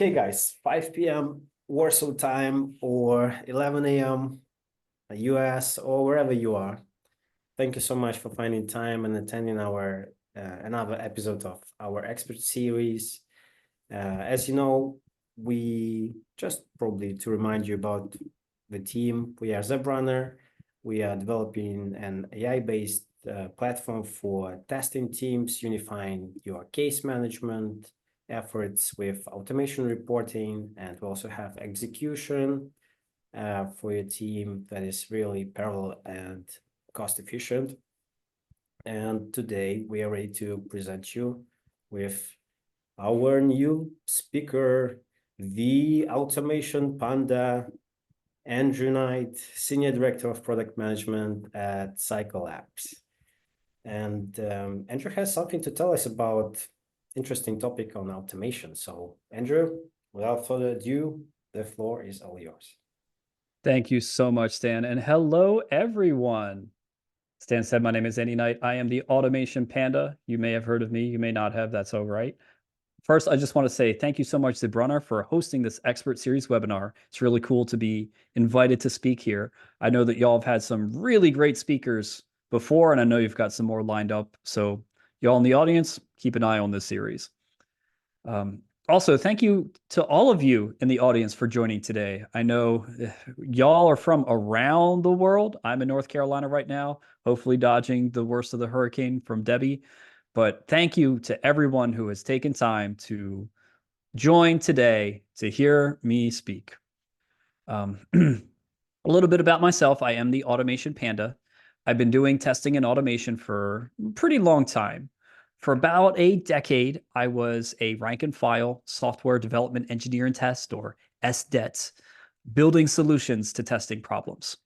Okay, guys, 5 p.m. Warsaw time or 11 a.m. US or wherever you are. Thank you so much for finding time and attending our another episode of our expert series. As you know, we just probably to remind you about the team, we are Zebrunner. We are developing an AI-based platform for testing teams, unifying your case management efforts with automation reporting, and we also have execution for your team that is really parallel and cost efficient. And today we are ready to present you with our new speaker, the Automation Panda, Andrew Knight, Senior Director of Product Management at Cyclelabs. And Andrew has something to tell us about interesting topic on automation. So Andrew, without further ado, the floor is all yours. Thank you so much, Stan. And hello, everyone. Stan said, my name is Andy Knight. I am the Automation Panda. You may have heard of me. You may not have. That's all right. First, I just want to say thank you so much, Zebrunner, for hosting this Expert Series webinar. It's really cool to be invited to speak here. I know that y'all have had some really great speakers before, and I know you've got some more lined up. So y'all in the audience, keep an eye on this series. Also, thank you to all of you in the audience for joining today. I know y'all are from around the world. I'm in North Carolina right now, hopefully dodging the worst of the hurricane from Debbie. But thank you to everyone who has taken time to join today to hear me speak. A little bit about myself. I am the Automation Panda. I've been doing testing and automation for a pretty long time. For about a decade, I was a rank and file software development engineer and test, or SDET, building solutions to testing problems.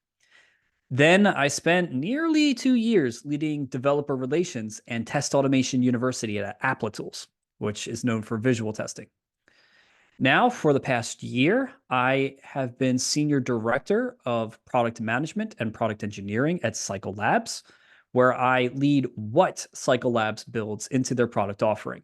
Then I spent nearly 2 years leading developer relations and test automation university at Applitools, which is known for visual testing. Now, for the past year, I have been senior director of product management and product engineering at Cyclelabs, where I lead what Cyclelabs builds into their product offering.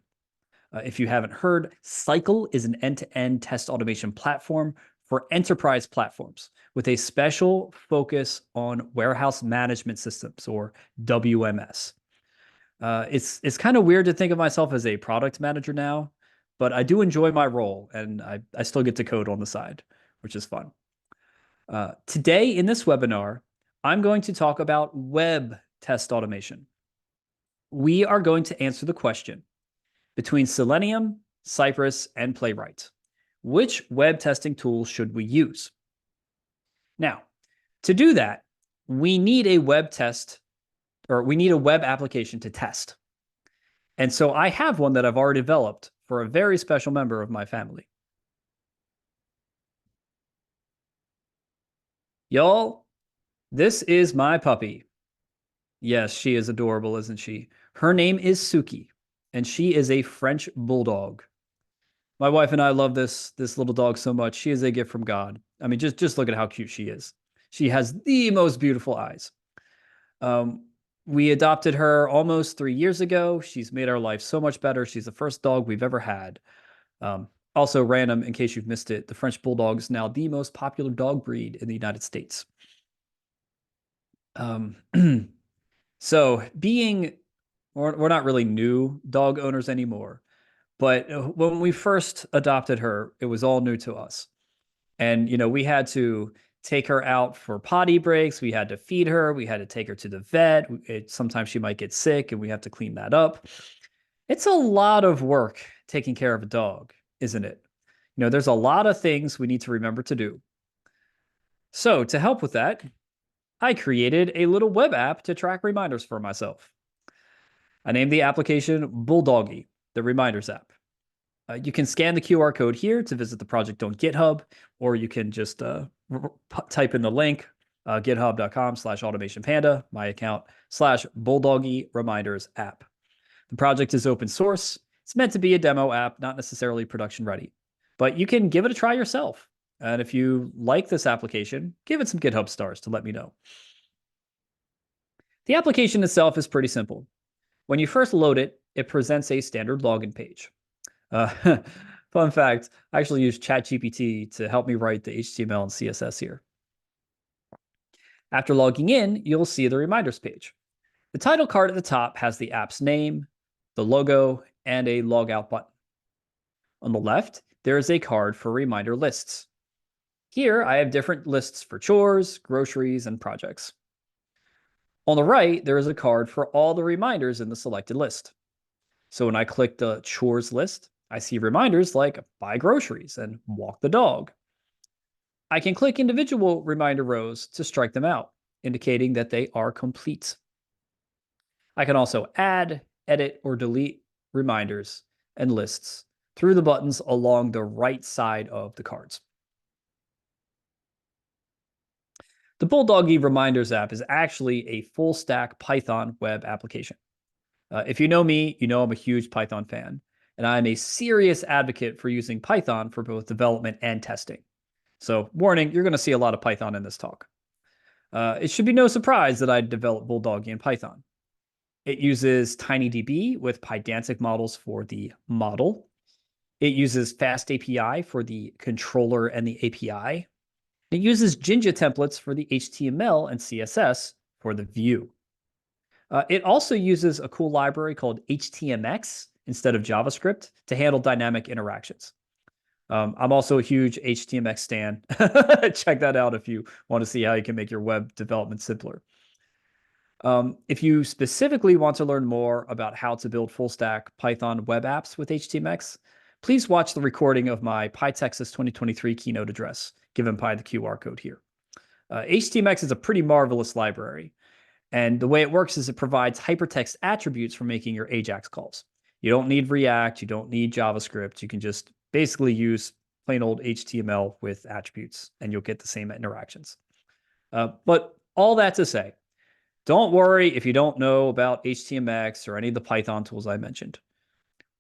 If you haven't heard, Cycle is an end-to-end test automation platform for enterprise platforms with a special focus on warehouse management systems, or WMS. It's kind of weird to think of myself as a product manager now, but I do enjoy my role, and I still get to code on the side, which is fun. Today in this webinar, I'm going to talk about web test automation. We are going to answer the question, between Selenium, Cypress, and Playwright, which web testing tools should we use? Now, to do that, we need a web test, or we need a web application to test. And so I have one that I've already developed for a very special member of my family. Y'all, this is my puppy. Yes, she is adorable, isn't she? Her name is Suki, and she is a French bulldog. My wife and I love this little dog so much. She is a gift from God. I mean, just look at how cute she is. She has the most beautiful eyes. We adopted her almost 3 years ago. She's made our life so much better. She's the first dog we've ever had. Also random, in case you've missed it, the French Bulldog is now the most popular dog breed in the United States. So we're not really new dog owners anymore, but when we first adopted her, it was all new to us. And, we had to take her out for potty breaks. We had to feed her. We had to take her to the vet. Sometimes she might get sick and we have to clean that up. It's a lot of work taking care of a dog, isn't it? There's a lot of things we need to remember to do. So to help with that, I created a little web app to track reminders for myself. I named the application Bulldoggy, the reminders app. You can scan the QR code here to visit the project on GitHub, or you can just type in the link, github.com/automationpanda, my account, /Bulldoggy reminders app. The project is open source. It's meant to be a demo app, not necessarily production ready, but you can give it a try yourself. And if you like this application, give it some GitHub stars to let me know. The application itself is pretty simple. When you first load it, it presents a standard login page. Fun fact, I actually use ChatGPT to help me write the HTML and CSS here. After logging in, you'll see the reminders page. The title card at the top has the app's name, the logo, and a logout button. On the left, there is a card for reminder lists. Here, I have different lists for chores, groceries, and projects. On the right, there is a card for all the reminders in the selected list. So when I click the chores list, I see reminders like buy groceries and walk the dog. I can click individual reminder rows to strike them out, indicating that they are complete. I can also add, edit, or delete reminders and lists through the buttons along the right side of the cards. The Bulldoggy Reminders app is actually a full stack Python web application. If you know me, you know I'm a huge Python fan, and I'm a serious advocate for using Python for both development and testing. So warning, you're going to see a lot of Python in this talk. It should be no surprise that I developed Bulldoggy in Python. It uses TinyDB with Pydantic models for the model. It uses Fast API for the controller and the API. It uses Jinja templates for the HTML and CSS for the view. It also uses a cool library called HTMX instead of JavaScript to handle dynamic interactions. I'm also a huge HTMX stan. Check that out if you want to see how you can make your web development simpler. If you specifically want to learn more about how to build full stack Python web apps with HTMX, please watch the recording of my PyTexas 2023 keynote address, given by the QR code here. HTMX is a pretty marvelous library. And the way it works is it provides hypertext attributes for making your AJAX calls. You don't need React, you don't need JavaScript. You can just basically use plain old HTML with attributes, and you'll get the same interactions. But all that to say, don't worry if you don't know about HTMX or any of the Python tools I mentioned.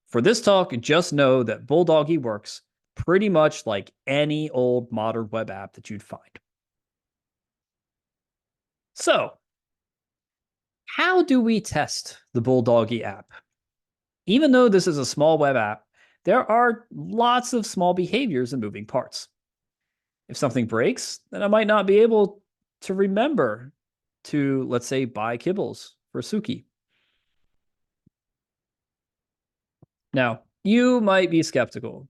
For this talk, just know that Bulldoggy works pretty much like any old modern web app that you'd find. So, how do we test the Bulldoggy app? Even though this is a small web app, there are lots of small behaviors and moving parts. If something breaks, then I might not be able to remember to, let's say, buy kibbles for Suki. Now, you might be skeptical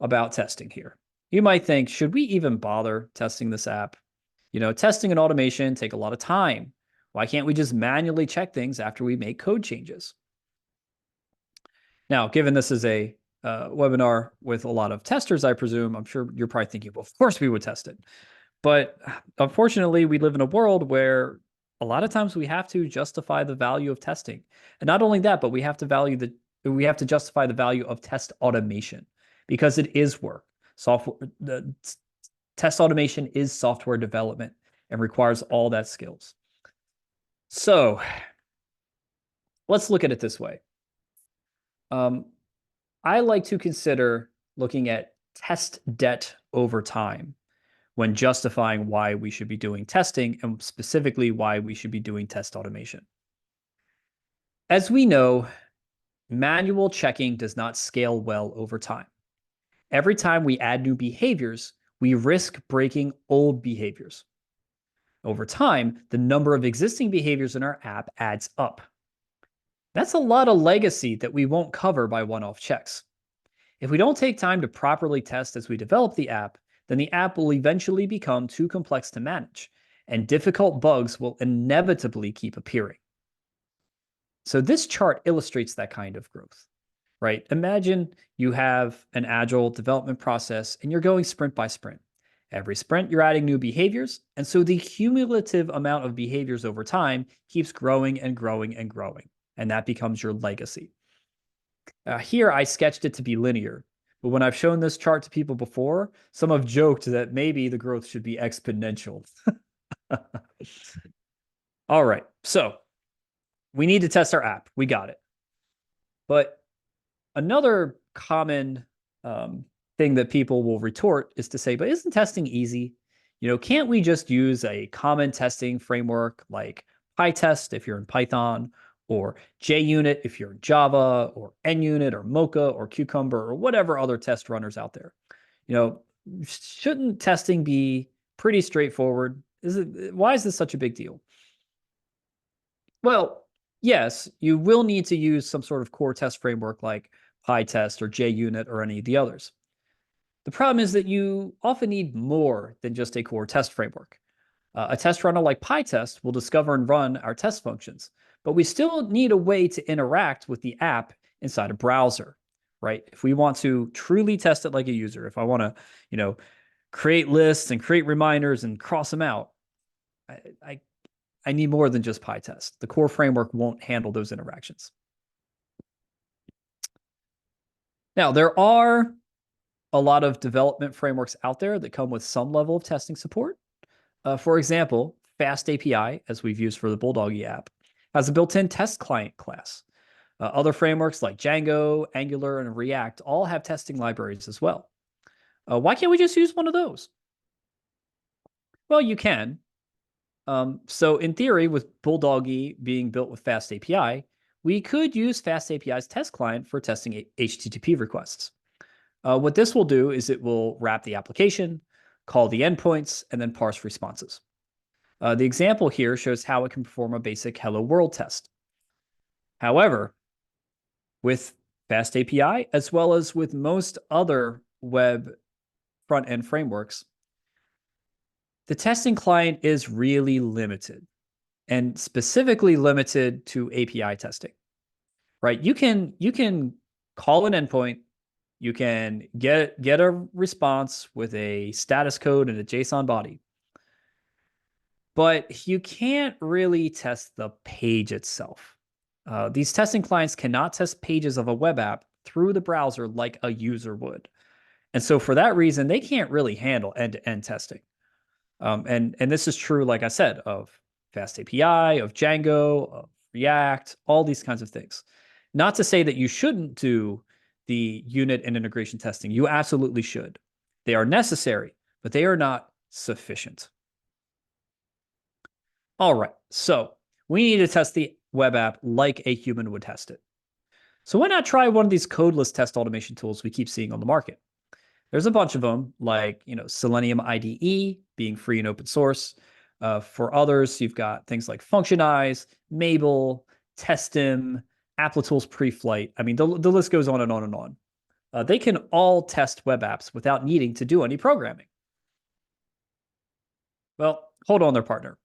about testing here. You might think, should we even bother testing this app? Testing and automation take a lot of time. Why can't we just manually check things after we make code changes? Now, given this is a webinar with a lot of testers, I presume, I'm sure you're probably thinking, well, of course we would test it. But unfortunately, we live in a world where a lot of times we have to justify the value of testing. And not only that, but we have to justify the value of test automation because it is work. Test automation is software development and requires all that skills. So let's look at it this way. I like to consider looking at test debt over time when justifying why we should be doing testing and specifically why we should be doing test automation. As we know, manual checking does not scale well over time. Every time we add new behaviors, we risk breaking old behaviors. Over time, the number of existing behaviors in our app adds up. That's a lot of legacy that we won't cover by one-off checks. If we don't take time to properly test as we develop the app, then the app will eventually become too complex to manage, and difficult bugs will inevitably keep appearing. So this chart illustrates that kind of growth, right? Imagine you have an agile development process and you're going sprint by sprint. Every sprint, you're adding new behaviors, and so the cumulative amount of behaviors over time keeps growing and growing and growing, and that becomes your legacy. Here, I sketched it to be linear, but when I've shown this chart to people before, some have joked that maybe the growth should be exponential. All right, so we need to test our app. We got it. But another common thing that people will retort is to say, but isn't testing easy? Can't we just use a common testing framework like PyTest if you're in Python, or JUnit if you're in Java, or NUnit, or Mocha, or Cucumber, or whatever other test runners out there. Shouldn't testing be pretty straightforward? Why is this such a big deal? Well, yes, you will need to use some sort of core test framework like PyTest or JUnit or any of the others. The problem is that you often need more than just a core test framework. A test runner like PyTest will discover and run our test functions, but we still need a way to interact with the app inside a browser, right? If we want to truly test it like a user, if I want to, create lists and create reminders and cross them out, I need more than just PyTest. The core framework won't handle those interactions. Now, there are a lot of development frameworks out there that come with some level of testing support. For example, FastAPI, as we've used for the Bulldoggy app, has a built-in test client class. Other frameworks like Django, Angular, and React all have testing libraries as well. Why can't we just use one of those? Well, you can. So in theory, with Bulldoggy being built with FastAPI, we could use FastAPI's test client for testing HTTP requests. What this will do is it will wrap the application, call the endpoints, and then parse responses. The example here shows how it can perform a basic hello world test. However, with FastAPI, as well as with most other web front-end frameworks, the testing client is really limited, and specifically limited to API testing, right? You can call an endpoint, you can get a response with a status code and a JSON body, but you can't really test the page itself. These testing clients cannot test pages of a web app through the browser like a user would. And so for that reason, they can't really handle end-to-end testing. And this is true, like I said, of FastAPI, of Django, of React, all these kinds of things. Not to say that you shouldn't do the unit and integration testing. You absolutely should. They are necessary, but they are not sufficient. All right, so we need to test the web app like a human would test it. So why not try one of these codeless test automation tools we keep seeing on the market? There's a bunch of them, like Selenium IDE being free and open source. For others, you've got things like Functionize, Mabel, Testim, Applitools Preflight. I mean, the list goes on and on and on. They can all test web apps without needing to do any programming. Well, hold on there, partner.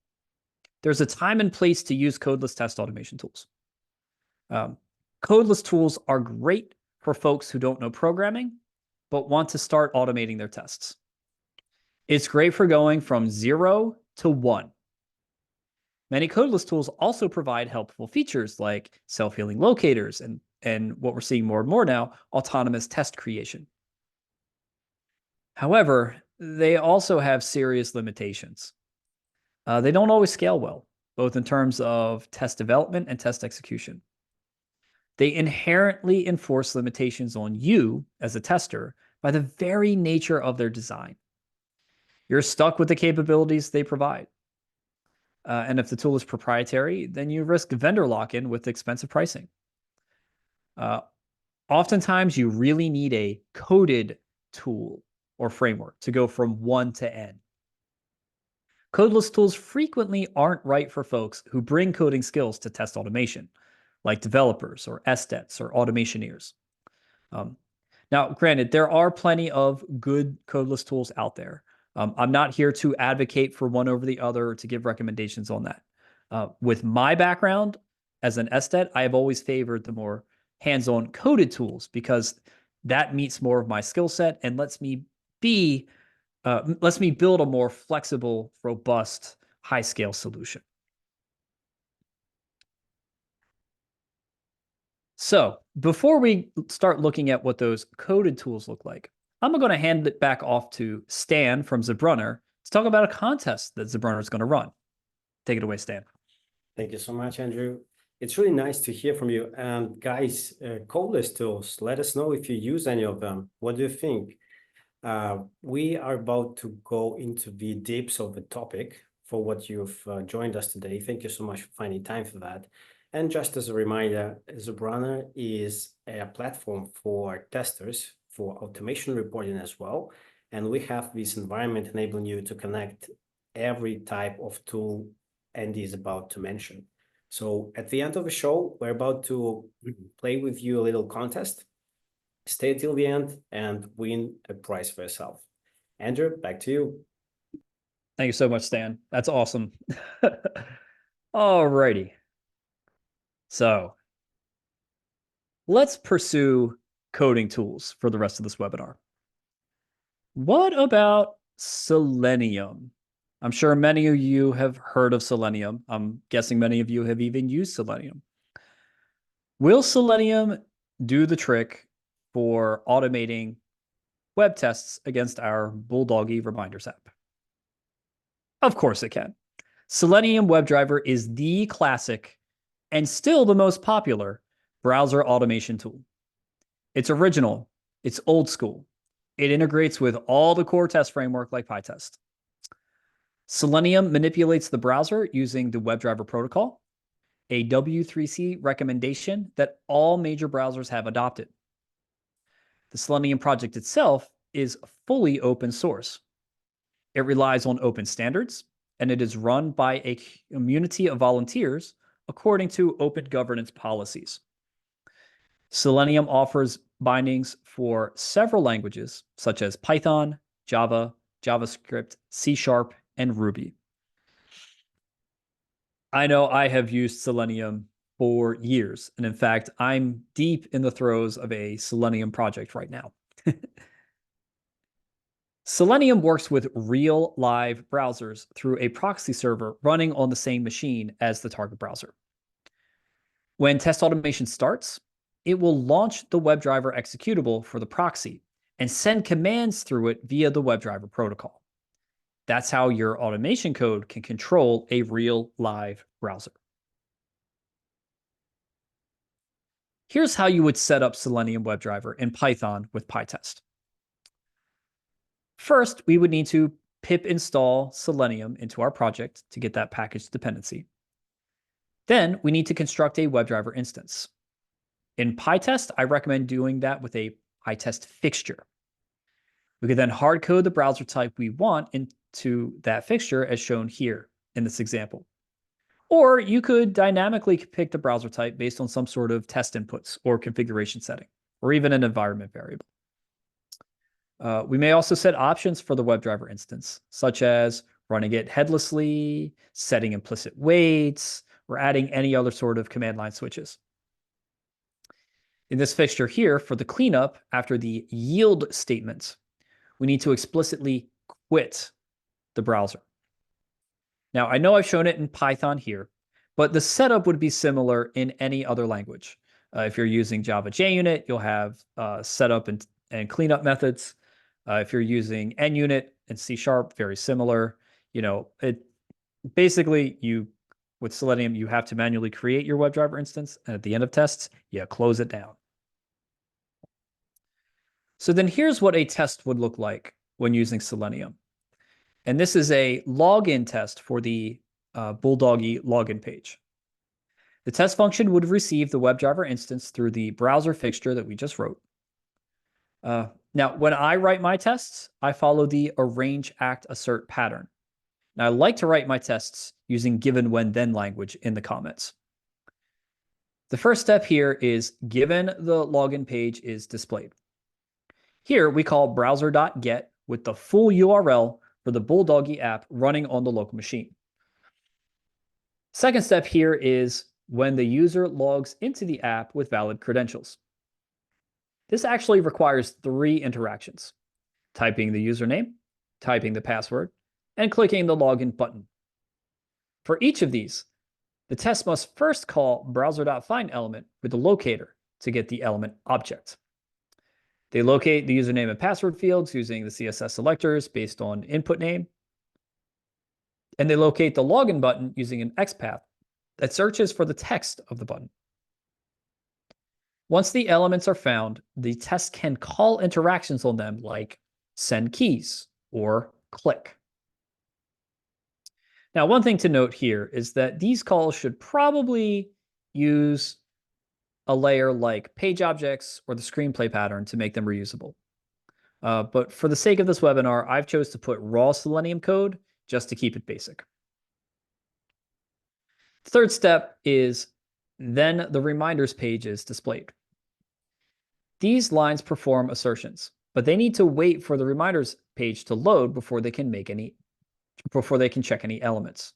There's a time and place to use codeless test automation tools. Codeless tools are great for folks who don't know programming, but want to start automating their tests. It's great for going from 0 to 1. Many codeless tools also provide helpful features like self-healing locators and what we're seeing more and more now, autonomous test creation. However, they also have serious limitations. They don't always scale well, both in terms of test development and test execution. They inherently enforce limitations on you as a tester by the very nature of their design. You're stuck with the capabilities they provide. And if the tool is proprietary, then you risk vendor lock-in with expensive pricing. Oftentimes, you really need a coded tool or framework to go from 1 to N. Codeless tools frequently aren't right for folks who bring coding skills to test automation, like developers or SDETs or automationeers. Now, granted, there are plenty of good codeless tools out there. I'm not here to advocate for one over the other or to give recommendations on that. With my background as an SDET, I have always favored the more hands-on coded tools because that meets more of my skill set and lets me build a more flexible, robust, high-scale solution. So before we start looking at what those coded tools look like, I'm going to hand it back off to Stan from Zebrunner to talk about a contest that Zebrunner is going to run. Take it away, Stan. Thank you so much, Andrew. It's really nice to hear from you. And guys, codeless tools, let us know if you use any of them. What do you think? We are about to go into the deeps of the topic for what you've joined us today. Thank you so much for finding time for that. And just as a reminder, Zebrunner is a platform for testers for automation reporting as well. And we have this environment enabling you to connect every type of tool Andy is about to mention. So at the end of the show, we're about to play with you a little contest. Stay till the end and win a prize for yourself. Andrew, back to you. Thank you so much, Stan. That's awesome. Alrighty. So let's pursue coding tools for the rest of this webinar. What about Selenium? I'm sure many of you have heard of Selenium. I'm guessing many of you have even used Selenium. Will Selenium do the trick for automating web tests against our Bulldoggy reminders app? Of course it can. Selenium WebDriver is the classic and still the most popular browser automation tool. It's original, it's old school. It integrates with all the core test framework like PyTest. Selenium manipulates the browser using the WebDriver protocol, a W3C recommendation that all major browsers have adopted. The Selenium project itself is fully open source. It relies on open standards, and it is run by a community of volunteers according to open governance policies. Selenium offers bindings for several languages, such as Python, Java, JavaScript, C#, and Ruby. I know I have used Selenium for years, and in fact, I'm deep in the throes of a Selenium project right now. Selenium works with real live browsers through a proxy server running on the same machine as the target browser. When test automation starts, it will launch the WebDriver executable for the proxy and send commands through it via the WebDriver protocol. That's how your automation code can control a real live browser. Here's how you would set up Selenium WebDriver in Python with PyTest. First, we would need to pip install Selenium into our project to get that package dependency. Then we need to construct a WebDriver instance. In PyTest, I recommend doing that with a PyTest fixture. We could then hard code the browser type we want into that fixture as shown here in this example. Or you could dynamically pick the browser type based on some sort of test inputs or configuration setting, or even an environment variable. We may also set options for the WebDriver instance, such as running it headlessly, setting implicit waits, or adding any other sort of command line switches. In this fixture here, for the cleanup after the yield statement, we need to explicitly quit the browser. Now, I know I've shown it in Python here, but the setup would be similar in any other language. If you're using Java JUnit, you'll have setup and cleanup methods. If you're using NUnit and C#, very similar. Basically, with Selenium, you have to manually create your WebDriver instance, and at the end of tests, you close it down. So then here's what a test would look like when using Selenium. And this is a login test for the Bulldoggy login page. The test function would receive the WebDriver instance through the browser fixture that we just wrote. Now, when I write my tests, I follow the arrange, act, assert pattern. Now, I like to write my tests using given, when, then language in the comments. The first step here is given the login page is displayed. Here, we call browser.get with the full URL for the Bulldoggy app running on the local machine. Second step here is when the user logs into the app with valid credentials. This actually requires 3 interactions: typing the username, typing the password, and clicking the login button. For each of these, the test must first call browser.findElement with the locator to get the element object. They locate the username and password fields using the CSS selectors based on input name. And they locate the login button using an XPath that searches for the text of the button. Once the elements are found, the test can call interactions on them like send keys or click. Now, one thing to note here is that these calls should probably use a layer like page objects or the screenplay pattern to make them reusable. But for the sake of this webinar, I've chose to put raw Selenium code just to keep it basic. The third step is then the reminders page is displayed. These lines perform assertions, but they need to wait for the reminders page to load before they can check any elements.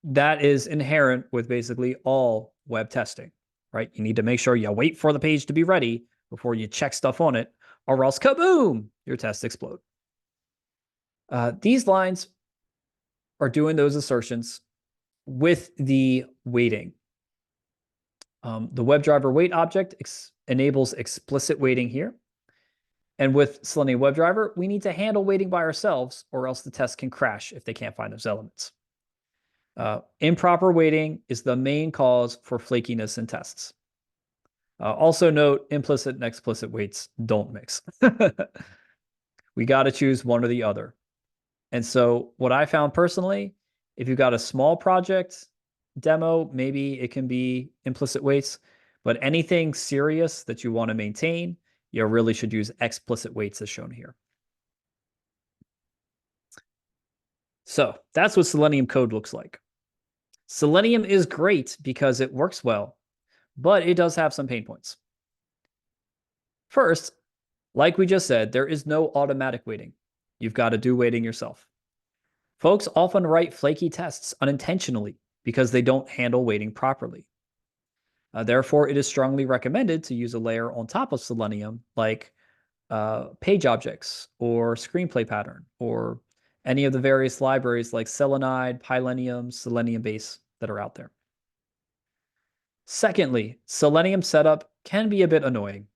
That is inherent with basically all web testing, right? You need to make sure you wait for the page to be ready before you check stuff on it, or else kaboom, your tests explode. These lines are doing those assertions with the waiting. The WebDriver wait object enables explicit waiting here. And with Selenium WebDriver, we need to handle waiting by ourselves, or else the test can crash if they can't find those elements. Improper waiting is the main cause for flakiness in tests. Also note, implicit and explicit waits don't mix. We got to choose one or the other. And so what I found personally, if you've got a small project demo, maybe it can be implicit waits, but anything serious that you want to maintain, you really should use explicit waits as shown here. So that's what Selenium code looks like. Selenium is great because it works well, but it does have some pain points. First, like we just said, there is no automatic waiting. You've got to do waiting yourself. Folks often write flaky tests unintentionally because they don't handle waiting properly. Therefore, it is strongly recommended to use a layer on top of Selenium, like page objects or screenplay pattern, or any of the various libraries like Selenide, Pylenium, Selenium Base that are out there. Secondly, Selenium setup can be a bit annoying.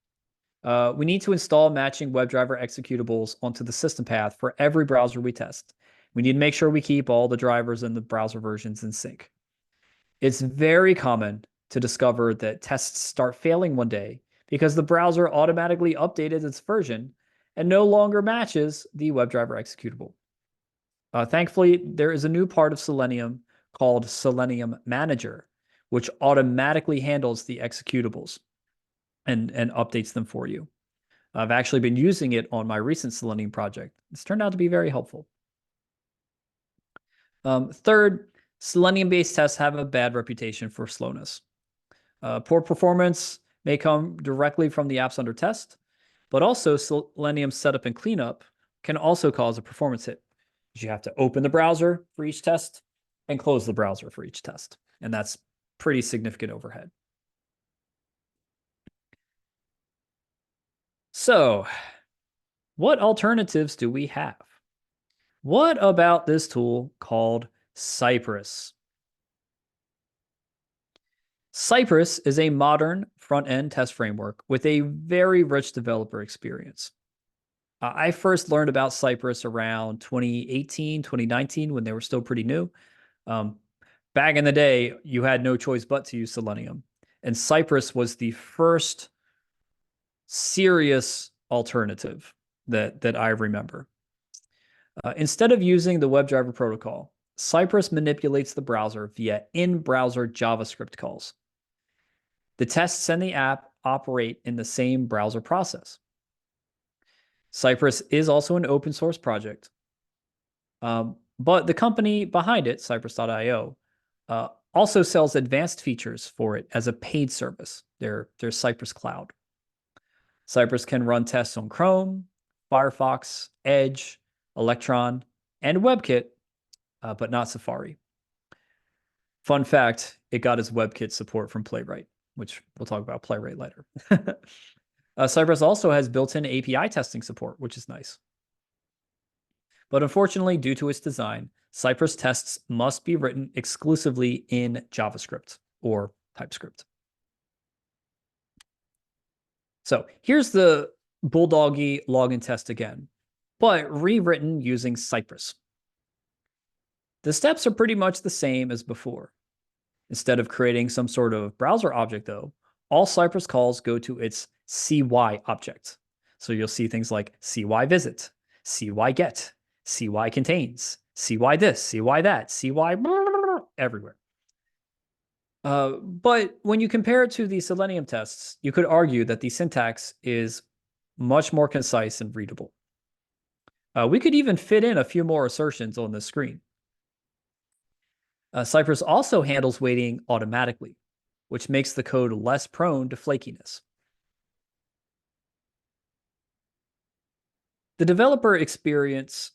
We need to install matching WebDriver executables onto the system path for every browser we test. We need to make sure we keep all the drivers and the browser versions in sync. It's very common to discover that tests start failing one day because the browser automatically updated its version and no longer matches the WebDriver executable. Thankfully, there is a new part of Selenium called Selenium Manager, which automatically handles the executables and updates them for you. I've actually been using it on my recent Selenium project. It's turned out to be very helpful. Third, Selenium-based tests have a bad reputation for slowness. Poor performance may come directly from the apps under test, but also Selenium setup and cleanup can also cause a performance hit. You have to open the browser for each test and close the browser for each test. And that's pretty significant overhead. So, what alternatives do we have? What about this tool called Cypress? Cypress is a modern front-end test framework with a very rich developer experience. I first learned about Cypress around 2018, 2019, when they were still pretty new. Back in the day, you had no choice but to use Selenium. And Cypress was the first serious alternative that I remember. Instead of using the WebDriver protocol, Cypress manipulates the browser via in-browser JavaScript calls. The tests and the app operate in the same browser process. Cypress is also an open source project, but the company behind it, Cypress.io, also sells advanced features for it as a paid service. There's Cypress Cloud. Cypress can run tests on Chrome, Firefox, Edge, Electron, and WebKit, but not Safari. Fun fact, it got its WebKit support from Playwright, which we'll talk about Playwright later. Cypress also has built-in API testing support, which is nice. But unfortunately, due to its design, Cypress tests must be written exclusively in JavaScript or TypeScript. So here's the Bulldoggy login test again, but rewritten using Cypress. The steps are pretty much the same as before. Instead of creating some sort of browser object, though, all Cypress calls go to its CY object. So you'll see things like CY visit, CY get, CY contains, CY this, CY that, CY everywhere. But when you compare it to the Selenium tests, you could argue that the syntax is much more concise and readable. We could even fit in a few more assertions on the screen. Cypress also handles waiting automatically, which makes the code less prone to flakiness. The developer experience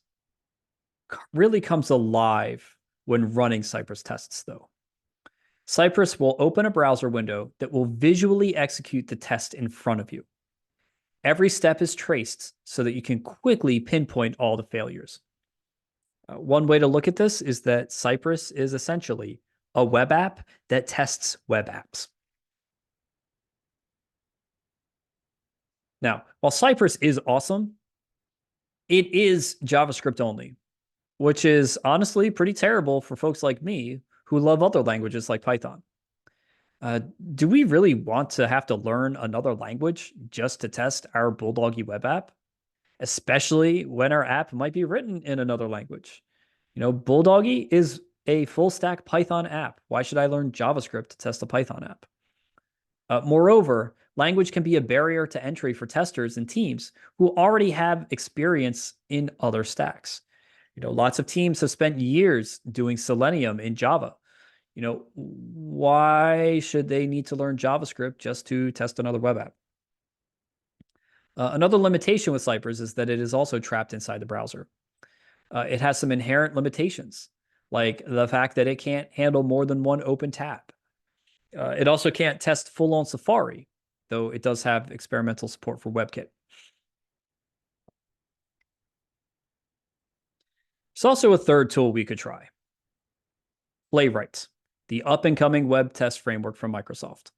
really comes alive when running Cypress tests, though. Cypress will open a browser window that will visually execute the test in front of you. Every step is traced so that you can quickly pinpoint all the failures. One way to look at this is that Cypress is essentially a web app that tests web apps. Now, while Cypress is awesome, it is JavaScript only, which is honestly pretty terrible for folks like me who love other languages like Python. Do we really want to have to learn another language just to test our Bulldoggy web app? Especially when our app might be written in another language. Bulldoggy is a full stack Python app. Why should I learn JavaScript to test a Python app? Moreover, language can be a barrier to entry for testers and teams who already have experience in other stacks. Lots of teams have spent years doing Selenium in Java. Why should they need to learn JavaScript just to test another web app? Another limitation with Cypress is that it is also trapped inside the browser. It has some inherent limitations, like the fact that it can't handle more than one open tab. It also can't test full on Safari, though it does have experimental support for WebKit. There's also a third tool we could try. Playwright, the up-and-coming web test framework from Microsoft.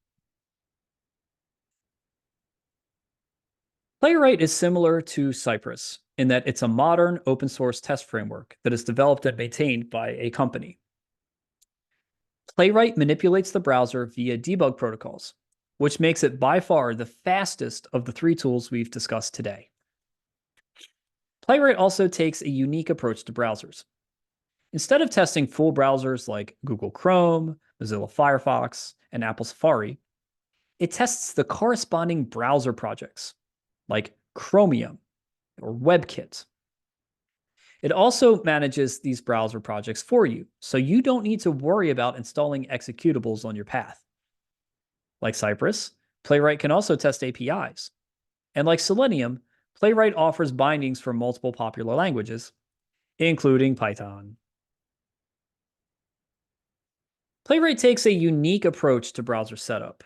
Playwright is similar to Cypress in that it's a modern open source test framework that is developed and maintained by a company. Playwright manipulates the browser via debug protocols, which makes it by far the fastest of the three tools we've discussed today. Playwright also takes a unique approach to browsers. Instead of testing full browsers like Google Chrome, Mozilla Firefox, and Apple Safari, it tests the corresponding browser projects like Chromium or WebKit. It also manages these browser projects for you, so you don't need to worry about installing executables on your path. Like Cypress, Playwright can also test APIs. And like Selenium, Playwright offers bindings for multiple popular languages, including Python. Playwright takes a unique approach to browser setup.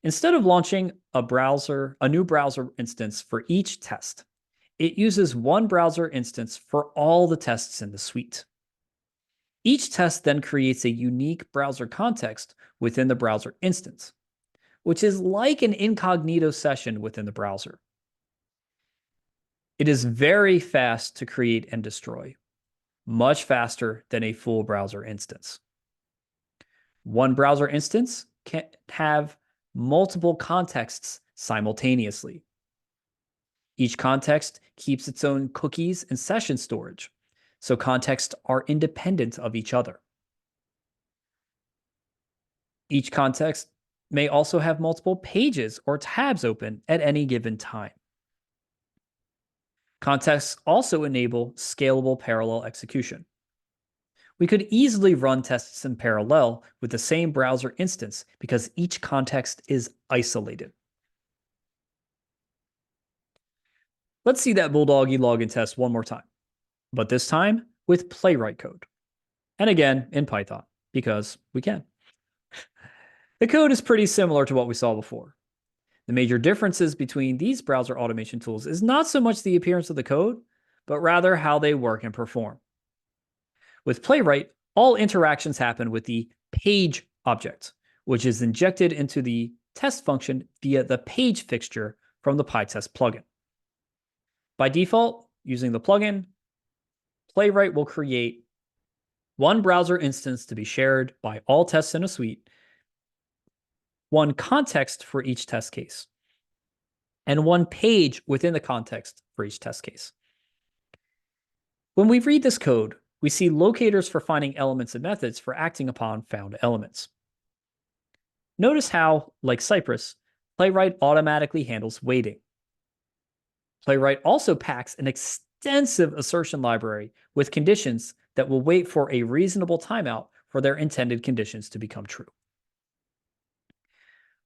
Instead of launching a new browser instance for each test, it uses one browser instance for all the tests in the suite. Each test then creates a unique browser context within the browser instance, which is like an incognito session within the browser. It is very fast to create and destroy, much faster than a full browser instance. One browser instance can have multiple contexts simultaneously. Each context keeps its own cookies and session storage, so contexts are independent of each other. Each context may also have multiple pages or tabs open at any given time. Contexts also enable scalable parallel execution. We could easily run tests in parallel with the same browser instance because each context is isolated. Let's see that Bulldoggy login test one more time, but this time with Playwright code. And again, in Python, because we can. The code is pretty similar to what we saw before. The major differences between these browser automation tools is not so much the appearance of the code, but rather how they work and perform. With Playwright, all interactions happen with the page object, which is injected into the test function via the page fixture from the PyTest plugin. By default, using the plugin, Playwright will create one browser instance to be shared by all tests in a suite, one context for each test case, and one page within the context for each test case. When we read this code, we see locators for finding elements and methods for acting upon found elements. Notice how, like Cypress, Playwright automatically handles waiting. Playwright also packs an extensive assertion library with conditions that will wait for a reasonable timeout for their intended conditions to become true.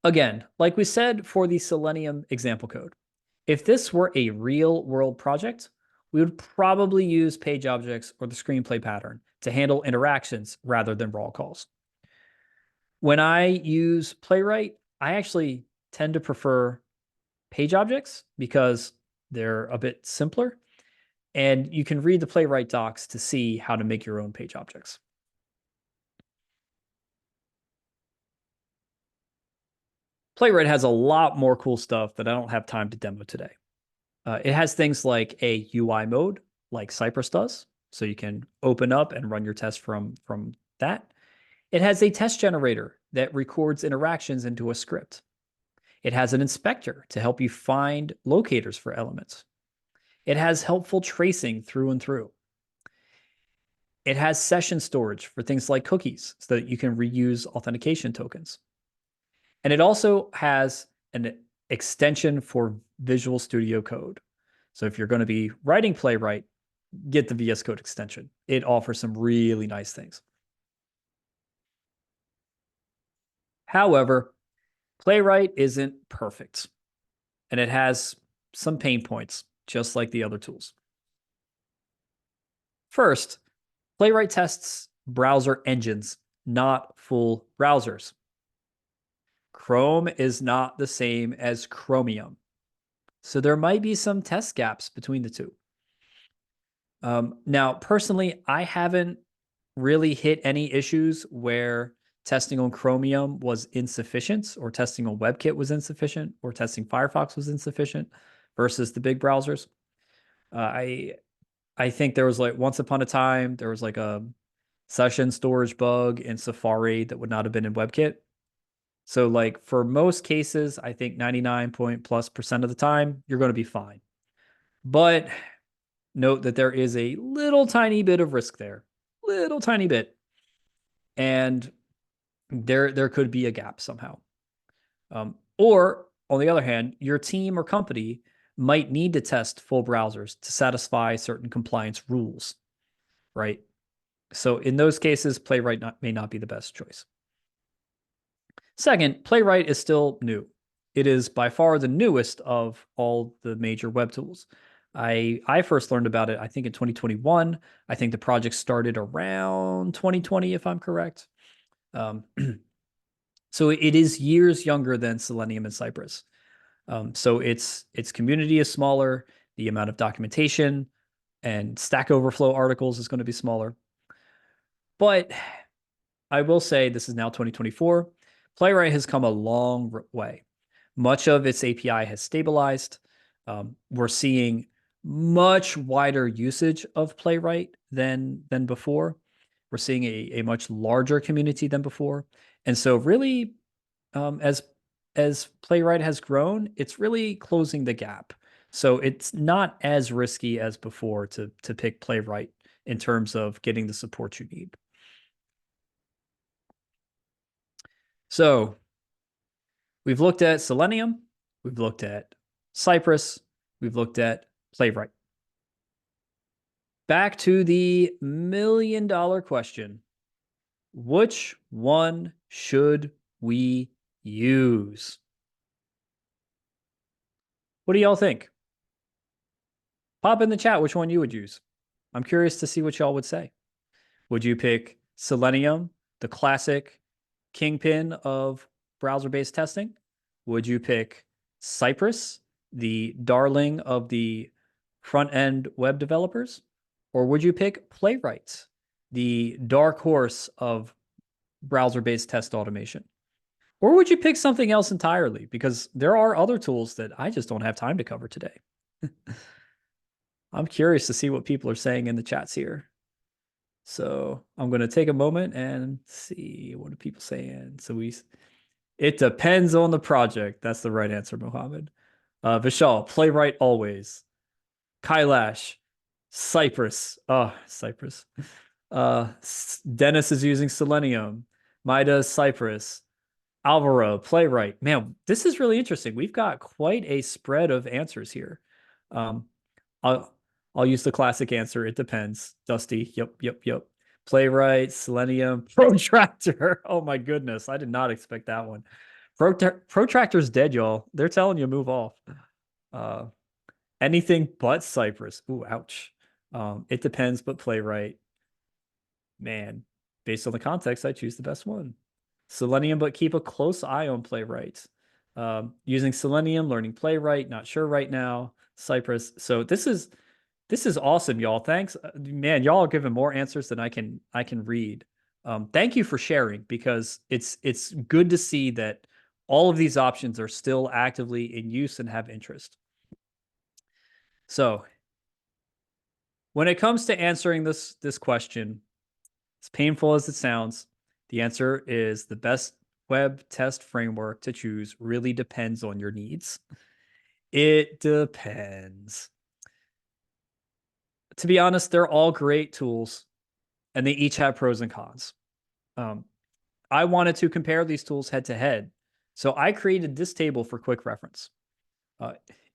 Again, like we said for the Selenium example code, if this were a real-world project, we would probably use page objects or the screenplay pattern to handle interactions rather than raw calls. When I use Playwright, I actually tend to prefer page objects because they're a bit simpler, and you can read the Playwright docs to see how to make your own page objects. Playwright has a lot more cool stuff that I don't have time to demo today. It has things like a UI mode, like Cypress does, so you can open up and run your test from that. It has a test generator that records interactions into a script. It has an inspector to help you find locators for elements. It has helpful tracing through and through. It has session storage for things like cookies so that you can reuse authentication tokens. And it also has an extension for Visual Studio Code. So if you're going to be writing Playwright, get the VS Code extension. It offers some really nice things. However, Playwright isn't perfect, and it has some pain points, just like the other tools. First, Playwright tests browser engines, not full browsers. Chrome is not the same as Chromium, so there might be some test gaps between the two. Now, personally, I haven't really hit any issues where testing on Chromium was insufficient, or testing on WebKit was insufficient, or testing Firefox was insufficient versus the big browsers. I think there was like once upon a time, there was like a session storage bug in Safari that would not have been in WebKit. So like for most cases, I think 99% of the time, you're going to be fine. But note that there is a little tiny bit of risk there, little tiny bit. And there could be a gap somehow. Or on the other hand, your team or company might need to test full browsers to satisfy certain compliance rules, right? So in those cases, Playwright may not be the best choice. Second, Playwright is still new. It is by far the newest of all the major web tools. I first learned about it, I think, in 2021. I think the project started around 2020, if I'm correct. So it is years younger than Selenium and Cypress. So its community is smaller. The amount of documentation and Stack Overflow articles is going to be smaller. But I will say this is now 2024. Playwright has come a long way. Much of its API has stabilized. We're seeing much wider usage of Playwright than before. We're seeing a much larger community than before. And so really, as Playwright has grown, it's really closing the gap. So it's not as risky as before to pick Playwright in terms of getting the support you need. So we've looked at Selenium, we've looked at Cypress, we've looked at Playwright. Back to the million-dollar question. Which one should we use? What do y'all think? Pop in the chat which one you would use. I'm curious to see what y'all would say. Would you pick Selenium, the classic kingpin of browser-based testing? Would you pick Cypress, the darling of the front-end web developers? Or would you pick Playwright, the dark horse of browser-based test automation? Or would you pick something else entirely? Because there are other tools that I just don't have time to cover today. I'm curious to see what people are saying in the chats here. So I'm going to take a moment and see what are people saying. So it depends on the project. That's the right answer, Mohammed. Vishal, Playwright always. Kailash, Cypress. Oh, Cypress. Dennis is using Selenium. Maida, Cypress. Alvaro, Playwright. Man, this is really interesting. We've got quite a spread of answers here. Um, I'll I'll use the classic answer. It depends. Dusty. Yep. Playwright, Selenium, Protractor. Oh my goodness. I did not expect that one. Protractor's dead, y'all. They're telling you move off. Uh, anything but Cypress. Ooh, ouch. It depends, but Playwright. Man, based on the context, I choose the best one. Selenium, but keep a close eye on Playwright. Using Selenium, learning Playwright, not sure right now. Cypress. So this is awesome, y'all. Thanks, man. Y'all are giving more answers than I can read. Thank you for sharing because it's good to see that all of these options are still actively in use and have interest. So when it comes to answering this question, as painful as it sounds, the answer is the best web test framework to choose really depends on your needs. It depends. To be honest, they're all great tools and they each have pros and cons. I wanted to compare these tools head to head. So I created this table for quick reference.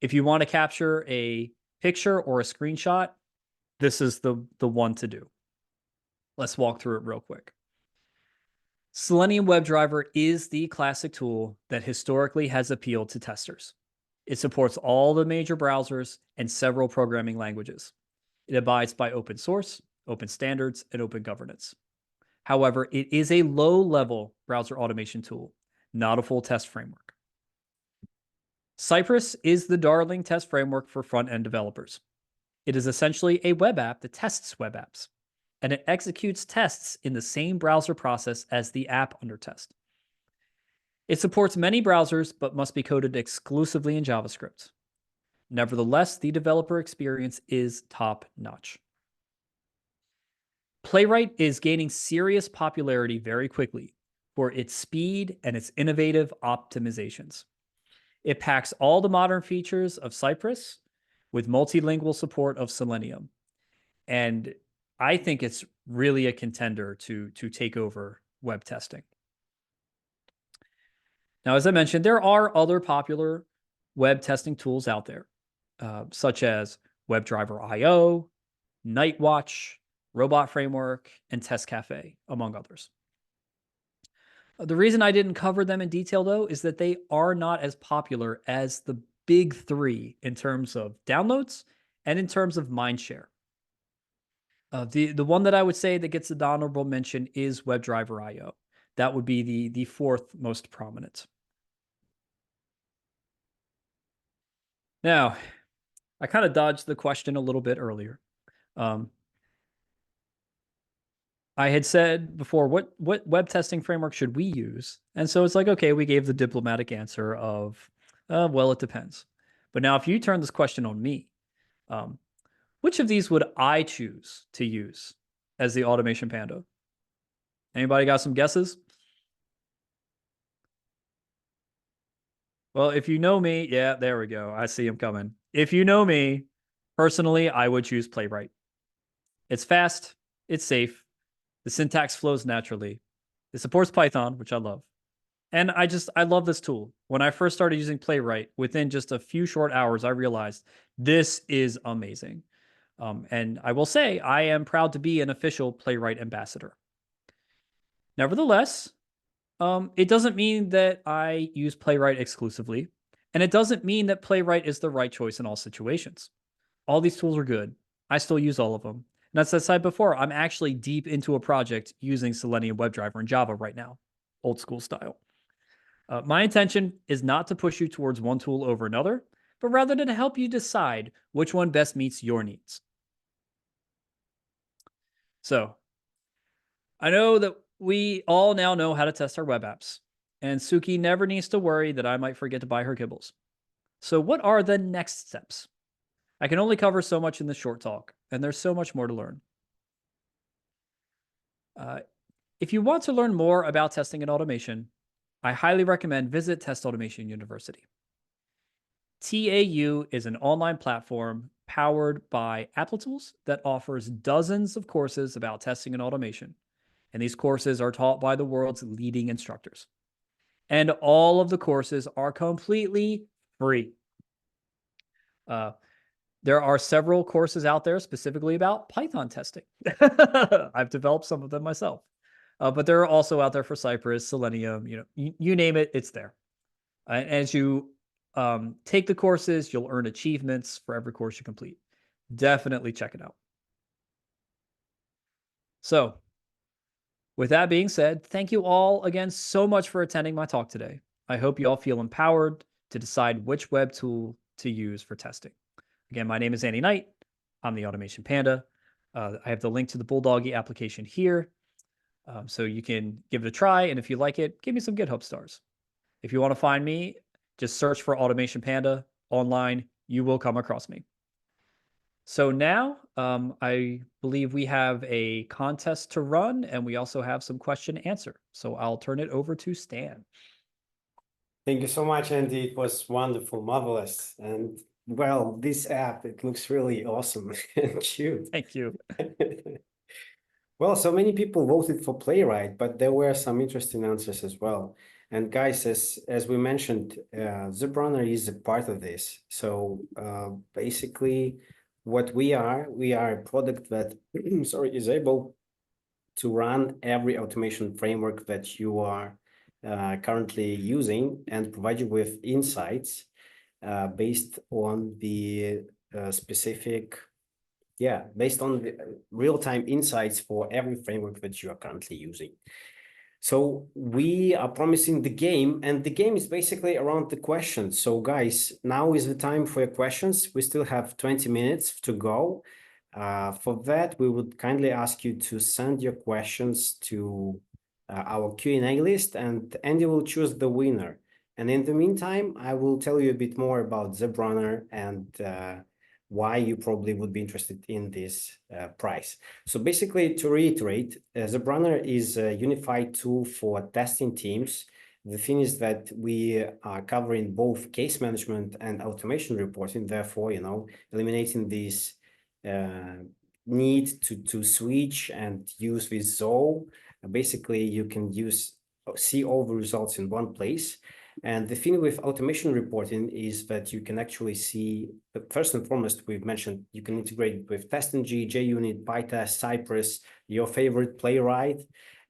If you want to capture a picture or a screenshot, this is the one to do. Let's walk through it real quick. Selenium WebDriver is the classic tool that historically has appealed to testers. It supports all the major browsers and several programming languages. It abides by open source, open standards, and open governance. However, it is a low-level browser automation tool, not a full test framework. Cypress is the darling test framework for front-end developers. It is essentially a web app that tests web apps, and it executes tests in the same browser process as the app under test. It supports many browsers, but must be coded exclusively in JavaScript. Nevertheless, the developer experience is top-notch. Playwright is gaining serious popularity very quickly for its speed and its innovative optimizations. It packs all the modern features of Cypress with multilingual support of Selenium. And I think it's really a contender to take over web testing. Now, as I mentioned, there are other popular web testing tools out there, such as WebDriver IO, Nightwatch, Robot Framework, and Test Cafe, among others. The reason I didn't cover them in detail, though, is that they are not as popular as the big three in terms of downloads and in terms of mindshare. The one that I would say that gets the honorable mention is WebDriver IO. That would be the fourth most prominent. Now, I kind of dodged the question a little bit earlier. I had said before, what web testing framework should we use? And so it's like, okay, we gave the diplomatic answer of, well, it depends. But now if you turn this question on me, which of these would I choose to use as the automation panda? Anybody got some guesses? Well, if you know me, yeah, there we go. I see him coming. If you know me, personally, I would choose Playwright. It's fast, it's safe, the syntax flows naturally. It supports Python, which I love. And I love this tool. When I first started using Playwright, within just a few short hours, I realized this is amazing. And I will say, I am proud to be an official Playwright ambassador. Nevertheless, it doesn't mean that I use Playwright exclusively. And it doesn't mean that Playwright is the right choice in all situations. All these tools are good. I still use all of them. And as I said before, I'm actually deep into a project using Selenium WebDriver in Java right now, old school style. My intention is not to push you towards one tool over another, but rather to help you decide which one best meets your needs. So, I know that we all now know how to test our web apps, and Suki never needs to worry that I might forget to buy her kibbles. So, what are the next steps? I can only cover so much in this short talk, and there's so much more to learn. If you want to learn more about testing and automation, I highly recommend visit Test Automation University. TAU is an online platform powered by Applitools that offers dozens of courses about testing and automation, and these courses are taught by the world's leading instructors. And all of the courses are completely free. There are several courses out there specifically about Python testing. I've developed some of them myself. But there are also out there for Cypress, Selenium, you name it, it's there. And as you take the courses, you'll earn achievements for every course you complete. Definitely check it out. So, with that being said, thank you all again so much for attending my talk today. I hope you all feel empowered to decide which web tool to use for testing. Again, my name is Andy Knight. I'm the Automation Panda. I have the link to the Bulldoggy application here. So you can give it a try. And if you like it, give me some GitHub stars. If you want to find me, just search for Automation Panda online. You will come across me. So now I believe we have a contest to run, and we also have some question and answer. So I'll turn it over to Stan. Thank you so much, Andy. It was wonderful, marvelous. And well, this app, it looks really awesome and cute. Thank you. Well, so many people voted for Playwright, but there were some interesting answers as well. And guys, as we mentioned, Zebrunner is a part of this. So basically, what we are a product that, sorry, is able to run every automation framework that you are currently using and provide you with insights based on the specific, based on the real-time insights for every framework that you are currently using. So we are promising the game, and the game is basically around the questions. So guys, now is the time for your questions. We still have 20 minutes to go. For that, we would kindly ask you to send your questions to our Q&A list, and Andy will choose the winner. And in the meantime, I will tell you a bit more about Zebrunner and why you probably would be interested in this prize. So basically, to reiterate, Zebrunner is a unified tool for testing teams. The thing is that we are covering both case management and automation reporting, therefore, eliminating this need to switch and use with Zoho. Basically, you can see all the results in one place. And the thing with automation reporting is that you can actually see, first and foremost, we've mentioned you can integrate with TestNG, JUnit, PyTest, Cypress, your favorite Playwright,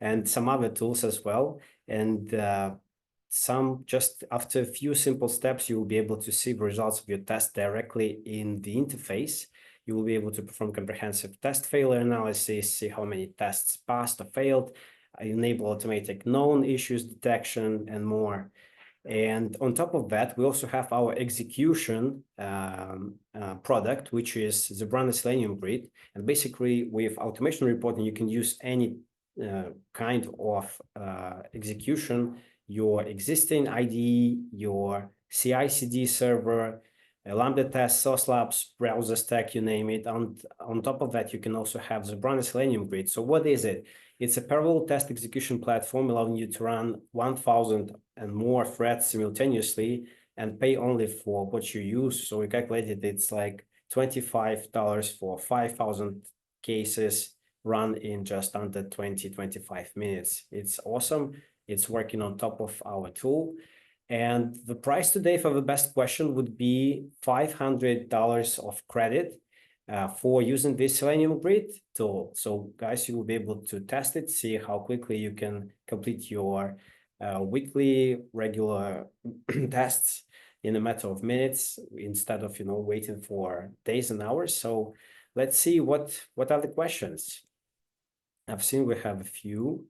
and some other tools as well. And just after a few simple steps, you will be able to see the results of your test directly in the interface. You will be able to perform comprehensive test failure analysis, see how many tests passed or failed, enable automatic known issues detection, and more. And on top of that, we also have our execution product, which is the Zebrunner Selenium Grid. And basically, with automation reporting, you can use any kind of execution, your existing IDE, your CI/CD server, a Lambda test, source labs, browser stack, you name it. And on top of that, you can also have the Zebrunner Selenium Grid. So what is it? It's a parallel test execution platform allowing you to run 1,000 and more threads simultaneously and pay only for what you use. So we calculated it's like $25 for 5,000 cases run in just under 20-25 minutes. It's awesome. It's working on top of our tool. And the price today for the best question would be $500 of credit for using this Selenium Grid tool. So guys, you will be able to test it, see how quickly you can complete your weekly regular tests in a matter of minutes instead of waiting for days and hours. So let's see what are the questions. I've seen we have a few.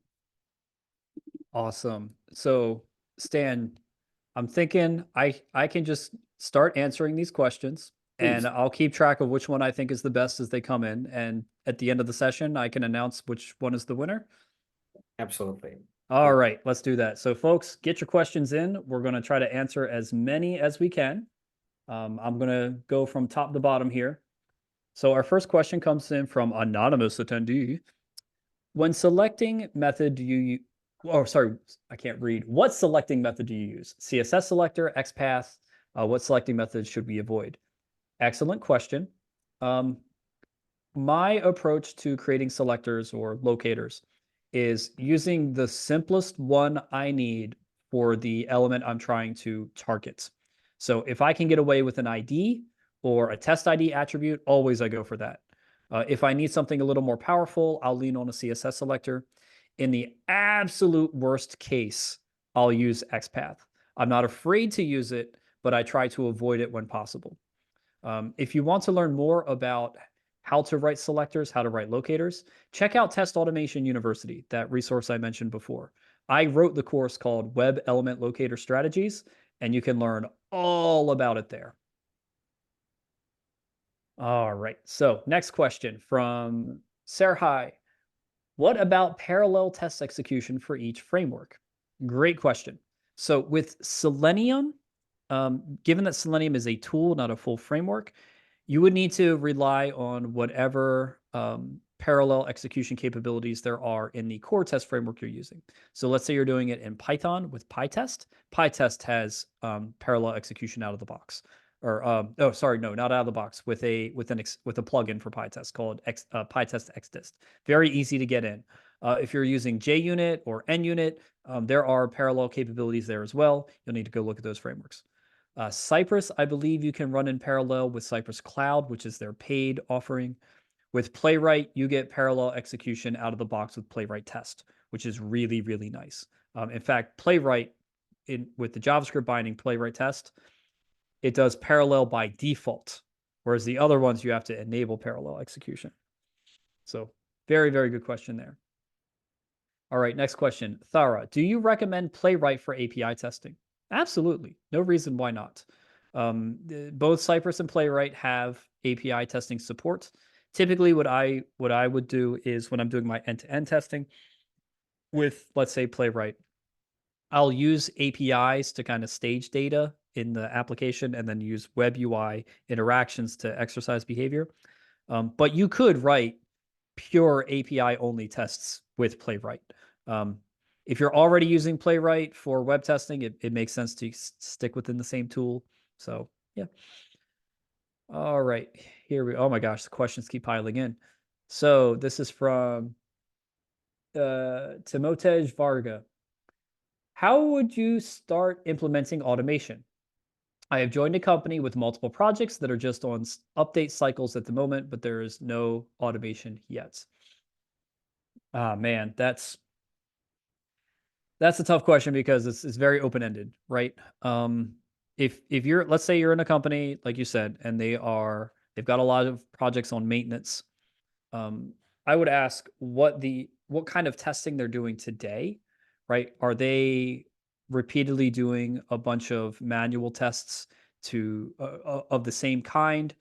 Awesome. So Stan, I'm thinking I can just start answering these questions. And I'll keep track of which one I think is the best as they come in. And at the end of the session, I can announce which one is the winner. Absolutely. All right, let's do that. So folks, get your questions in. We're going to try to answer as many as we can. I'm going to go from top to bottom here. So our first question comes in from anonymous attendee. When selecting method do you, oh, sorry, I can't read. What selecting method do you use? CSS selector, XPath? What selecting method should we avoid? Excellent question. My approach to creating selectors or locators is using the simplest one I need for the element I'm trying to target. So if I can get away with an ID or a test ID attribute, always I go for that. If I need something a little more powerful, I'll lean on a CSS selector. In the absolute worst case, I'll use XPath. I'm not afraid to use it, but I try to avoid it when possible. If you want to learn more about how to write selectors, how to write locators, check out Test Automation University, that resource I mentioned before. I wrote the course called Web Element Locator Strategies, and you can learn all about it there. All right, so next question from Serhai. What about parallel test execution for each framework? Great question. So with Selenium, given that Selenium is a tool, not a full framework, you would need to rely on whatever parallel execution capabilities there are in the core test framework you're using. So let's say you're doing it in Python with PyTest. PyTest has parallel execution out of the box. Or oh, sorry, no, not out of the box. With a plugin for PyTest called PyTest XDist. Very easy to get in. If you're using JUnit or NUnit, there are parallel capabilities there as well. You'll need to go look at those frameworks. Cypress, I believe you can run in parallel with Cypress Cloud, which is their paid offering. With Playwright, you get parallel execution out of the box with Playwright Test, which is really, really nice. In fact, Playwright, with the JavaScript binding Playwright Test, it does parallel by default, whereas the other ones you have to enable parallel execution. So very, very good question there. All right, next question. Thara, do you recommend Playwright for API testing? Absolutely. No reason why not. Both Cypress and Playwright have API testing support. Typically, what I would do is when I'm doing my end-to-end testing with, let's say, Playwright, I'll use APIs to kind of stage data in the application and then use web UI interactions to exercise behavior. But you could write pure API only tests with Playwright. If you're already using Playwright for web testing, it makes sense to stick within the same tool. So yeah. All right, here we, oh my gosh, the questions keep piling in. So this is from Timotej Varga. How would you start implementing automation? I have joined a company with multiple projects that are just on update cycles at the moment, but there is no automation yet. Ah, man, that's a tough question because it's very open-ended, right? If you're, let's say you're in a company, like you said, and they've got a lot of projects on maintenance, I would ask what kind of testing they're doing today, right? Are they repeatedly doing a bunch of manual tests of the same kind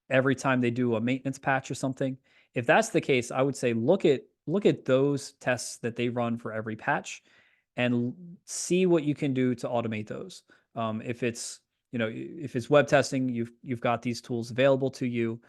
every time they do a maintenance patch or something? If that's the case, I would say look at those tests that they run for every patch and see what you can do to automate those. If it's web testing, you've got these tools available to you.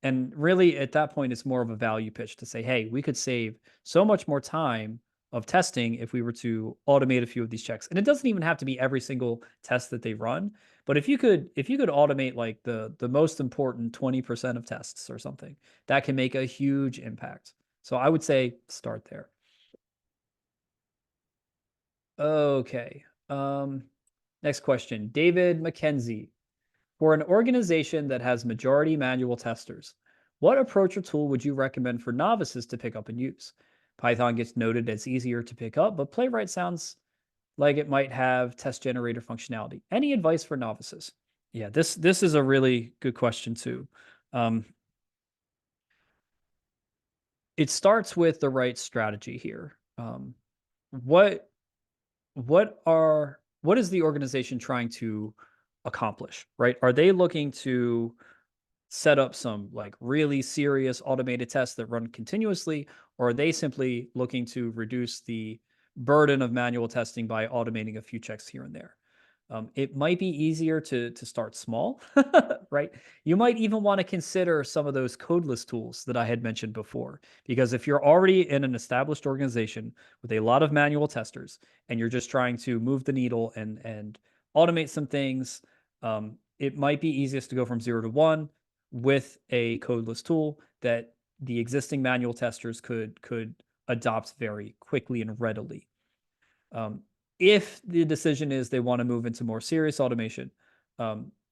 And really at that point, it's more of a value pitch to say, hey, we could save so much more time of testing if we were to automate a few of these checks. And it doesn't even have to be every single test that they run, but if you could automate like the most important 20% of tests or something, that can make a huge impact. So I would say start there. Okay. Next question. David McKenzie. For an organization that has majority manual testers, what approach or tool would you recommend for novices to pick up and use? Python gets noted as easier to pick up, but Playwright sounds like it might have test generator functionality. Any advice for novices? Yeah, this is a really good question too. It starts with the right strategy here. What is the organization trying to accomplish, right? Are they looking to set up some like really serious automated tests that run continuously, or are they simply looking to reduce the burden of manual testing by automating a few checks here and there? It might be easier to start small, right? You might even want to consider some of those codeless tools that I had mentioned before, because if you're already in an established organization with a lot of manual testers and you're just trying to move the needle and automate some things, it might be easiest to go from 0 to 1 with a codeless tool that the existing manual testers could adopt very quickly and readily. if the decision is they want to move into more serious automation,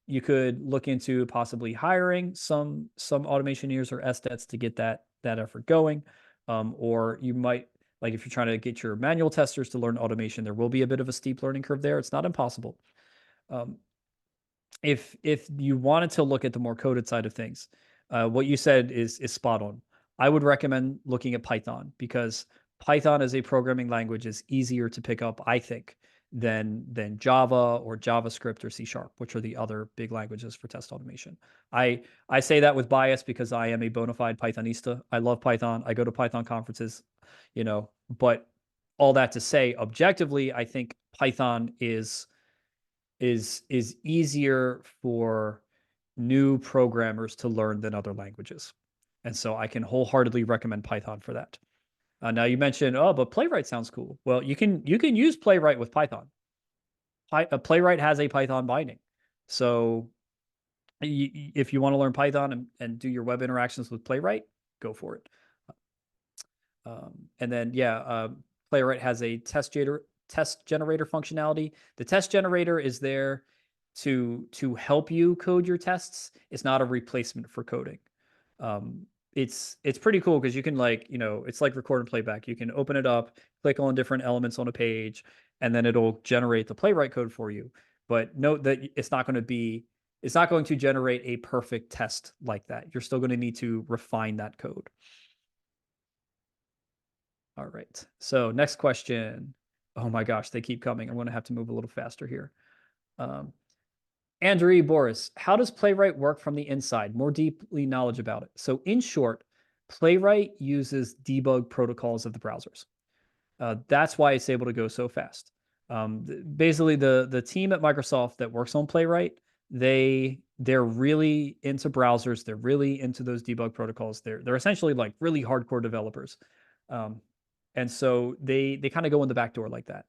you could look into possibly hiring some automation engineers or SDETs to get that effort going. Or you might, like if you're trying to get your manual testers to learn automation, there will be a bit of a steep learning curve there. It's not impossible. If you wanted to look at the more coded side of things, what you said is spot on. I would recommend looking at Python, because Python as a programming language is easier to pick up, I think, than Java or JavaScript or C#, which are the other big languages for test automation. I say that with bias because I am a bona fide Pythonista. I love Python. I go to Python conferences, but all that to say, objectively, I think Python is easier for new programmers to learn than other languages. And so I can wholeheartedly recommend Python for that. Now you mentioned, oh, but Playwright sounds cool. Well, you can use Playwright with Python. Playwright has a Python binding. So if you want to learn Python and do your web interactions with Playwright, go for it. And then, Playwright has a test generator functionality. The test generator is there to help you code your tests. It's not a replacement for coding. It's pretty cool because you can it's like record and playback. You can open it up, click on different elements on a page, and then it'll generate the Playwright code for you. But note that it's not going to generate a perfect test like that. You're still going to need to refine that code. All right. So next question. Oh my gosh, they keep coming. I'm going to have to move a little faster here. Andrew Boris, how does Playwright work from the inside? More deeply knowledge about it. So in short, Playwright uses debug protocols of the browsers. That's why it's able to go so fast. Basically, the team at Microsoft that works on Playwright, they're really into browsers. They're really into those debug protocols. They're essentially like really hardcore developers. And so they kind of go in the back door like that.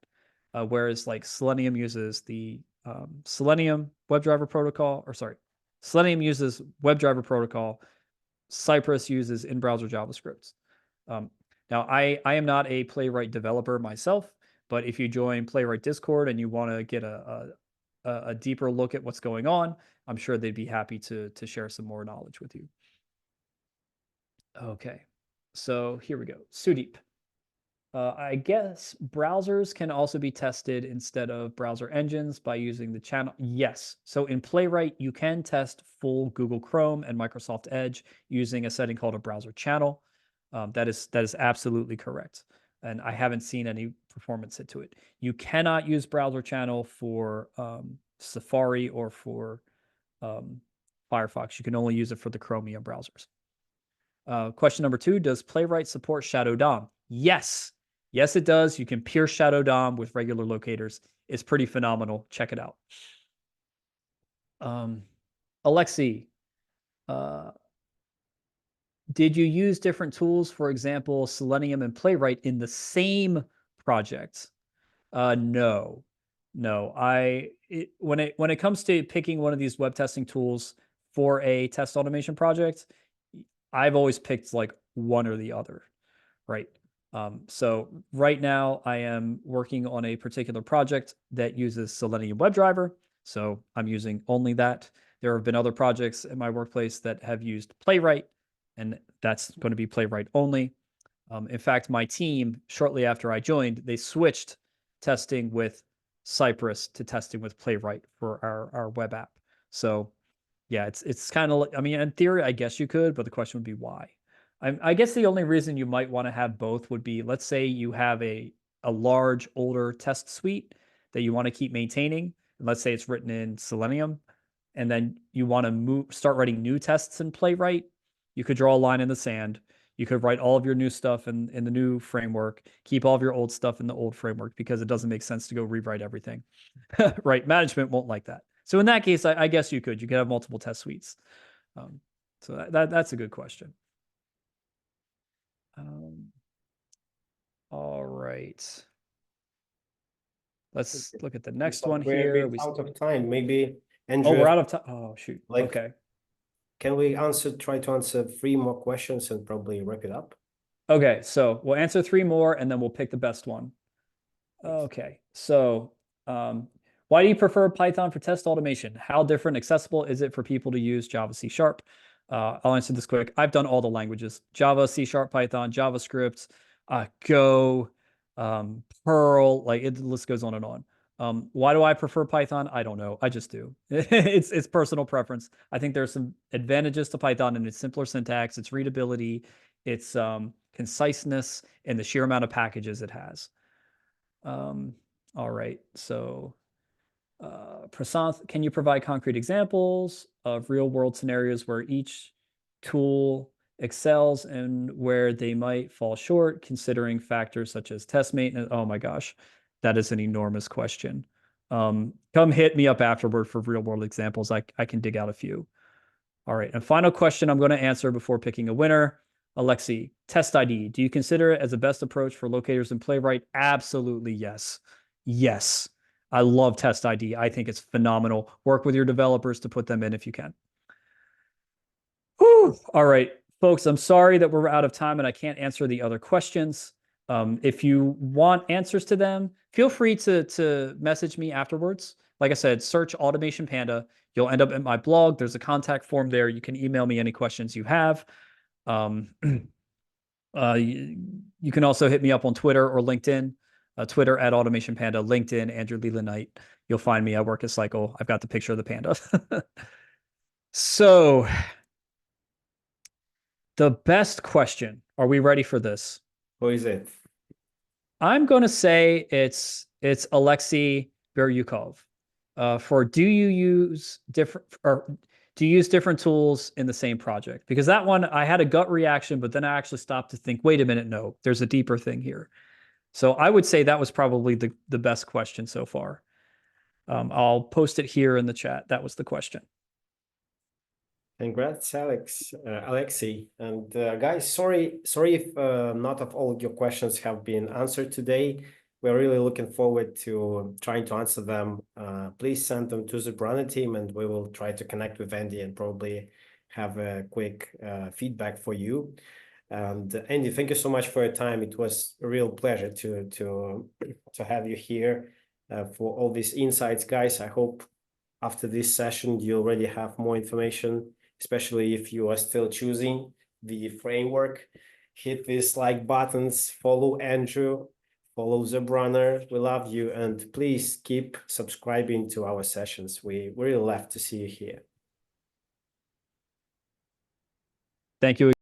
Whereas like Selenium uses the Selenium WebDriver protocol, Selenium uses WebDriver protocol. Cypress uses in-browser JavaScript. Now, I am not a Playwright developer myself, but if you join Playwright Discord and you want to get a deeper look at what's going on, I'm sure they'd be happy to share some more knowledge with you. Okay, so here we go. Sudeep. I guess browsers can also be tested instead of browser engines by using the channel. Yes. So in Playwright, you can test full Google Chrome and Microsoft Edge using a setting called a browser channel. That is absolutely correct. And I haven't seen any performance hit to it. You cannot use browser channel for Safari or for Firefox. You can only use it for the Chromium browsers. Question number 2, does Playwright support Shadow DOM? Yes. Yes, it does. You can pierce Shadow DOM with regular locators. It's pretty phenomenal. Check it out. Alexi, did you use different tools, for example, Selenium and Playwright in the same project? No. When it comes to picking one of these web testing tools for a test automation project, I've always picked like one or the other, right? So right now I am working on a particular project that uses Selenium WebDriver. So I'm using only that. There have been other projects in my workplace that have used Playwright, and that's going to be Playwright only. In fact, my team, shortly after I joined, they switched testing with Cypress to testing with Playwright for our web app. So yeah, it's kind of, I mean, in theory, I guess you could, but the question would be why? I guess the only reason you might want to have both would be, let's say you have a large older test suite that you want to keep maintaining. And let's say it's written in Selenium, and then you want to start writing new tests in Playwright. You could draw a line in the sand. You could write all of your new stuff in the new framework, keep all of your old stuff in the old framework, because it doesn't make sense to go rewrite everything. Right? Management won't like that. So in that case, I guess you could have multiple test suites. So that's a good question. All right. Let's look at the next one here. We're out of time. Maybe Andrew. Oh, we're out of time. Oh, shoot. Okay. Can we try to answer 3 more questions and probably wrap it up? Okay, so we'll answer 3 more and then we'll pick the best one. Okay, So, why do you prefer Python for test automation? How different, accessible is it for people to use Java, C Sharp? I'll answer this quick. I've done all the languages: Java, C Sharp, Python, JavaScript, Go, Perl. Like the list goes on and on. Why do I prefer Python? I don't know. I just do. It's personal preference. I think there's some advantages to Python in its simpler syntax, its readability, its conciseness, and the sheer amount of packages it has. All right. So, Prasanth, can you provide concrete examples of real world scenarios where each tool excels and where they might fall short, considering factors such as test maintenance? Oh my gosh, that is an enormous question. Come hit me up afterward for real world examples. I can dig out a few. All right. And final question I'm going to answer before picking a winner. Alexi, test ID. Do you consider it as the best approach for locators in Playwright? Absolutely yes. Yes. I love test ID. I think it's phenomenal. Work with your developers to put them in if you can. Whew. All right, folks, I'm sorry that we're out of time and I can't answer the other questions. If you want answers to them, feel free to message me afterwards. Like I said, search Automation Panda. You'll end up at my blog. There's a contact form there. You can email me any questions you have. You can also hit me up on Twitter or LinkedIn. Twitter at Automation Panda, LinkedIn, Andrew Leland Knight. You'll find me. I work at Cycle. I've got the picture of the panda. So, the best question. Are we ready for this? Who is it? I'm going to say it's Alexei Beryukov. For do you use different tools in the same project? Because that one I had a gut reaction, but then I actually stopped to think, wait a minute, no, there's a deeper thing here. So I would say that was probably the best question so far. I'll post it here in the chat. That was the question. Congrats, Alexei. And guys, sorry if not of all your questions have been answered today. We're really looking forward to trying to answer them. Please send them to the Zebrunner team, and we will try to connect with Andy and probably have a quick feedback for you. And Andy, thank you so much for your time. It was a real pleasure to have you here for all these insights, guys. I hope after this session you already have more information, especially if you are still choosing the framework. Hit these like buttons, follow Andrew, follow Zebrunner. We love you, and please keep subscribing to our sessions. We really love to see you here. Thank you.